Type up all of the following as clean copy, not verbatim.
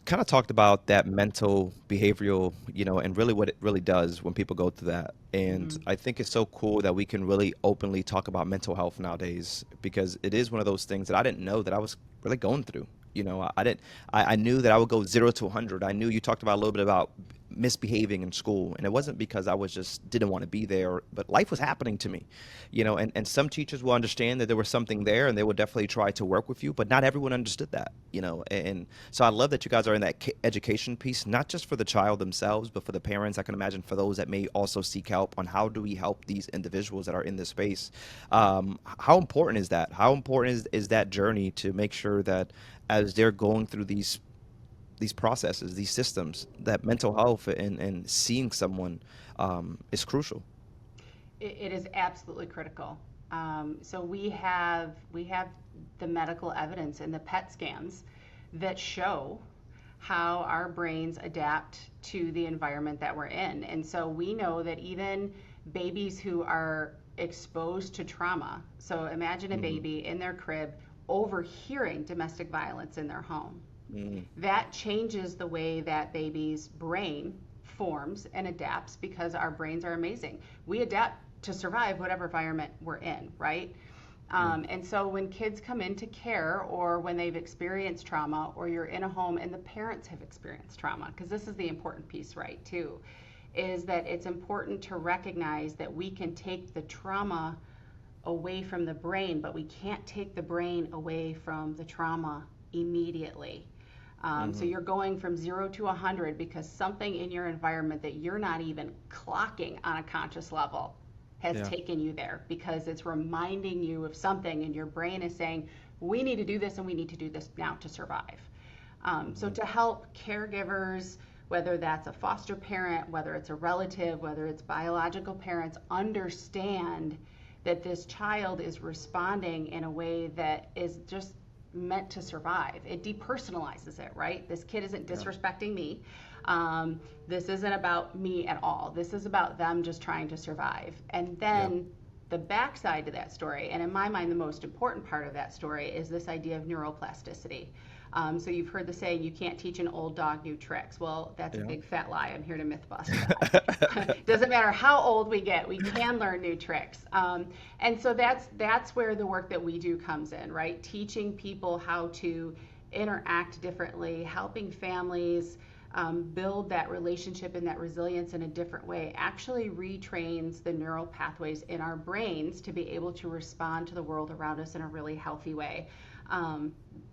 kind of talked about that mental behavioral, and really what it really does when people go through that. And Hmm. I think it's so cool that we can really openly talk about mental health nowadays because it is one of those things that I didn't know that I was really going through. I didn't, I knew that I would go 0 to 100. I knew you talked about a little bit about misbehaving in school, and it wasn't because I was just didn't want to be there, but life was happening to me, and some teachers will understand that there was something there and they will definitely try to work with you, but not everyone understood that, and so I love that you guys are in that education piece, not just for the child themselves, but for the parents. I can imagine for those that may also seek help on how do we help these individuals that are in this space. How important is that? How important is that journey to make sure that as they're going through these processes, these systems, that mental health and seeing someone is crucial. It is absolutely critical. So we have the medical evidence and the PET scans that show how our brains adapt to the environment that we're in. And so we know that even babies who are exposed to trauma, so imagine a Hmm. baby in their crib overhearing domestic violence in their home. Mm. That changes the way that baby's brain forms and adapts because our brains are amazing. We adapt to survive whatever environment we're in, right? Yeah. And so when kids come into care or when they've experienced trauma or you're in a home and the parents have experienced trauma, because this is the important piece, right, too, is that it's important to recognize that we can take the trauma away from the brain, but we can't take the brain away from the trauma immediately. So Hmm. you're going from 0 to 100 because something in your environment that you're not even clocking on a conscious level has Yeah. taken you there because it's reminding you of something, and your brain is saying, we need to do this and we need to do this now to survive. So Hmm. to help caregivers, whether that's a foster parent, whether it's a relative, whether it's biological parents, understand that this child is responding in a way that is just meant to survive. It depersonalizes it, right? This kid isn't Yeah. disrespecting me. This isn't about me at all. This is about them just trying to survive. And Yeah. then the backside to that story, and in my mind, the most important part of that story, is this idea of neuroplasticity. So you've heard the saying, you can't teach an old dog new tricks. Well, that's a Yeah. big fat lie. I'm here to myth bust that. Doesn't matter how old we get, we can learn new tricks. And so that's where the work that we do comes in, right? Teaching people how to interact differently, helping families build that relationship and that resilience in a different way actually retrains the neural pathways in our brains to be able to respond to the world around us in a really healthy way.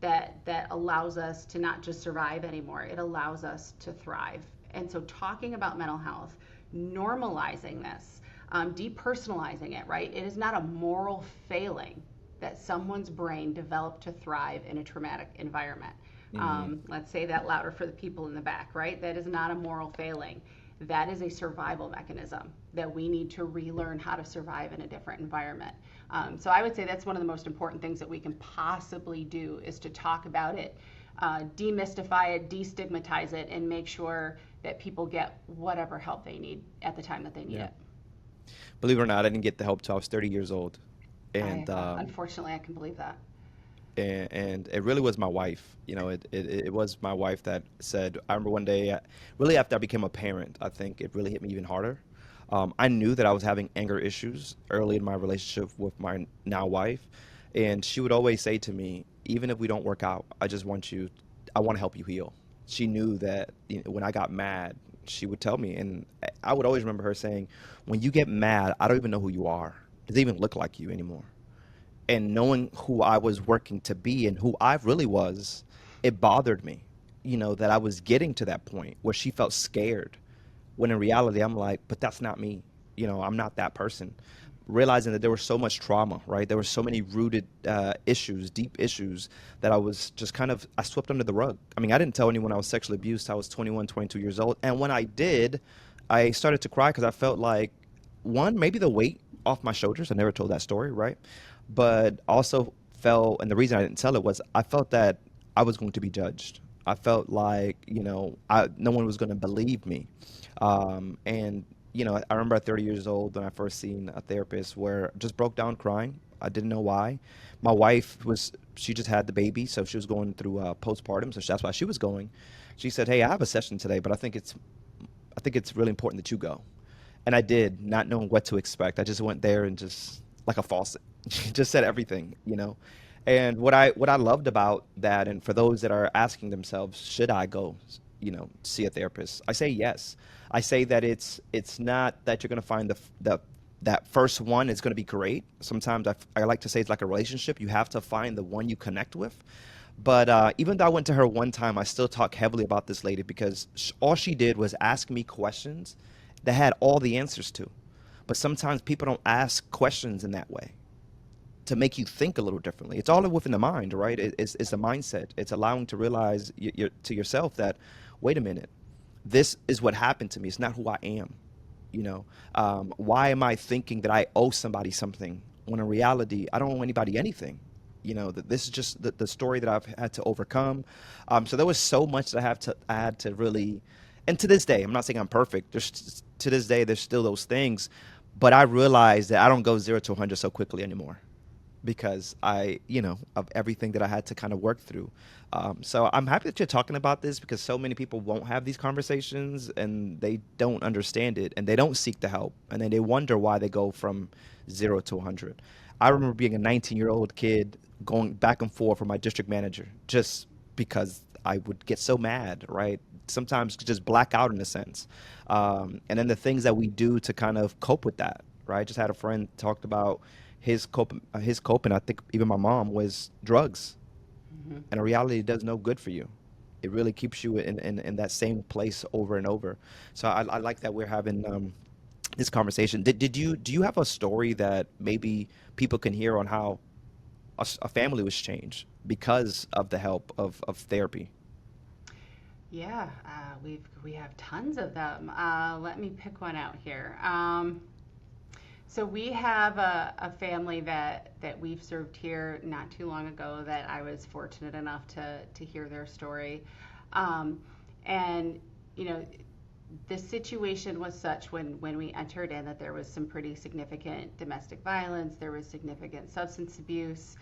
That allows us to not just survive anymore, it allows us to thrive. And so talking about mental health, normalizing this, depersonalizing it, right? It is not a moral failing that someone's brain developed to thrive in a traumatic environment. Hmm. Let's say that louder for the people in the back, right? That is not a moral failing. That is a survival mechanism that we need to relearn how to survive in a different environment. So I would say that's one of the most important things that we can possibly do is to talk about it, demystify it, destigmatize it, and make sure that people get whatever help they need at the time that they need Yeah. it. Believe it or not, I didn't get the help till I was 30 years old, and Unfortunately, I can believe that. and it really was my wife. It was my wife that said. I remember one day, really after I became a parent, I think it really hit me even harder. I knew that I was having anger issues early in my relationship with my now wife, and she would always say to me, even if we don't work out, I want to help you heal. She knew that when I got mad, she would tell me, and I would always remember her saying, when you get mad, I don't even know who you are. It doesn't even look like you anymore. And knowing who I was working to be and who I really was, it bothered me, that I was getting to that point where she felt scared. When in reality, I'm like, but that's not me. I'm not that person. Realizing that there was so much trauma, right? There were so many rooted issues, deep issues that I swept under the rug. I mean, I didn't tell anyone I was sexually abused till I was 21, 22 years old. And when I did, I started to cry because I felt like, one, maybe the weight off my shoulders. I never told that story, right? But also felt, and the reason I didn't tell it was I felt that I was going to be judged. I felt like, no one was going to believe me. And, I remember at 30 years old when I first seen a therapist where I just broke down crying. I didn't know why. My wife was she just had the baby, so she was going through postpartum, so that's why she was going. She said, "Hey, I have a session today, but I think it's really important that you go." And I did, not knowing what to expect. I just went there and just like a faucet, just said everything, you know. And what I loved about that, and for those that are asking themselves, should I go, you know, see a therapist? I say yes. I say that it's not that you're going to find the that first one is going to be great. Sometimes I like to say it's like a relationship. You have to find the one you connect with. But even though I went to her one time, I still talk heavily about this lady because all she did was ask me questions that had all the answers to. But sometimes people don't ask questions in that way to make you think a little differently. It's all within the mind, right? It's a mindset. It's allowing to realize to yourself that, wait a minute, this is what happened to me. It's not who I am. You know, why am I thinking that I owe somebody something when in reality I don't owe anybody anything? You know, that this is just the story that I've had to overcome. So there was so much that I had to really, and to this day, I'm not saying I'm perfect. To this day, there's still those things, but I realized that I don't go 0 to 100 so quickly anymore because you know, of everything that I had to kind of work through. So I'm happy that you're talking about this because so many people won't have these conversations and they don't understand it and they don't seek the help and then they wonder why they go from 0 to 100. I remember being a 19-year-old kid going back and forth with my district manager just because I would get so mad, right? Sometimes just black out in a sense. And then the things that we do to kind of cope with that, right? Just had a friend talked about his coping. I think even my mom was drugs, Hmm. and in reality, it does no good for you. It really keeps you in that same place over and over. So I like that we're having this conversation. Did you do you have a story that maybe people can hear on how a family was changed because of the help of therapy? Yeah, we have tons of them. Let me pick one out here. So we have a family that we've served here not too long ago that I was fortunate enough to hear their story. Um, and, you know, the situation was such when we entered in that there was some pretty significant domestic violence, there was significant substance abuse,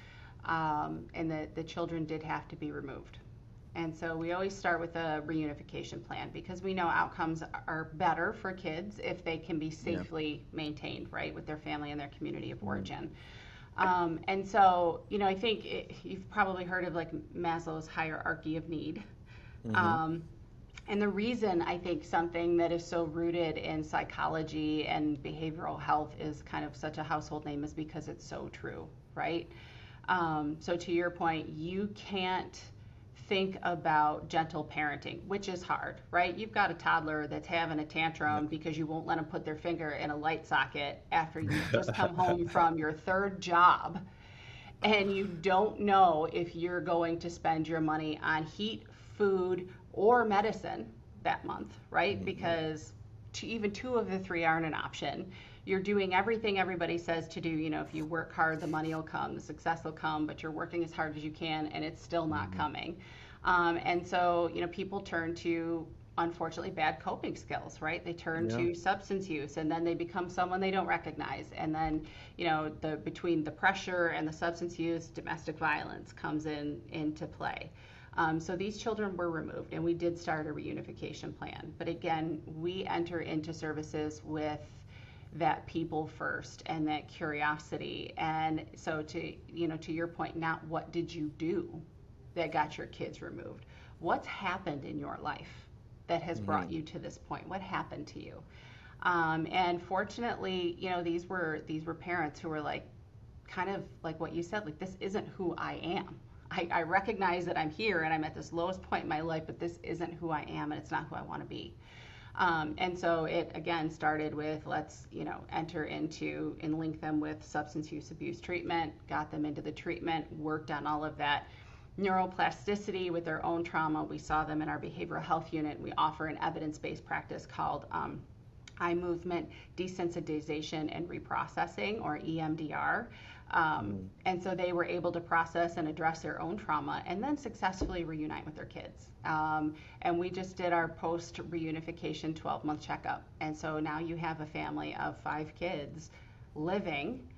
and the children did have to be removed. And so we always start with a reunification plan because we know outcomes are better for kids if they can be Yeah. safely maintained, right, with their family and their community of Mm. origin. And so, you know, I think you've probably heard of like Maslow's hierarchy of need. Mm-hmm. Um, and the reason I think something that is so rooted in psychology and behavioral health is kind of such a household name is because it's so true, right? So to your point, you can't think about gentle parenting, which is hard, right? You've got a toddler that's having a tantrum because you won't let them put their finger in a light socket after you've just come home from your third job and you don't know if you're going to spend your money on heat, food, or medicine that month, right? Mm-hmm. Because even two of the three aren't an option. You're doing everything everybody says to do. You know, if you work hard, the money will come, the success will come, but you're working as hard as you can and it's still not Mm-hmm. coming. And so, you know, people turn to unfortunately bad coping skills, right? They turn Yeah. to substance use and then they become someone they don't recognize. And then, you know, the between the pressure and the substance use, domestic violence comes into play. So these children were removed, and we did start a reunification plan. But again, we enter into services with that people first and that curiosity. And so to to your point, not what did you do that got your kids removed? What's happened in your life that has Mm-hmm. brought you to this point? What happened to you? And fortunately, you know, these were parents who were like, kind of like what you said, like this isn't who I am. I recognize that I'm here and I'm at this lowest point in my life, but this isn't who I am and it's not who I want to be. And so it again started with let's enter into and link them with substance use abuse treatment, got them into the treatment, worked on all of that neuroplasticity with their own trauma. We saw them in our behavioral health unit. We offer an evidence-based practice called eye movement desensitization and reprocessing, or EMDR. Mm-hmm. And so they were able to process and address their own trauma and then successfully reunite with their kids. And we just did our post reunification 12-month checkup. And so now you have a family of 5 kids living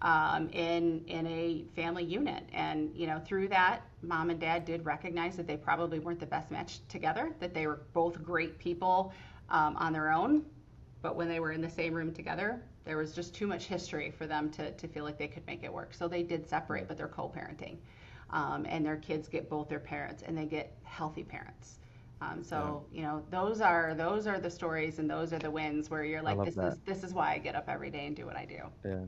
in a family unit. And through that, mom and dad did recognize that they probably weren't the best match together, that they were both great people on their own, but when they were in the same room together, there was just too much history for them to feel like they could make it work. So they did separate, but they're co-parenting. And their kids get both their parents, and they get healthy parents. Yeah. Those are the stories, and those are the wins where you're I like, love that. this is why I get up every day and do what I do. Yeah.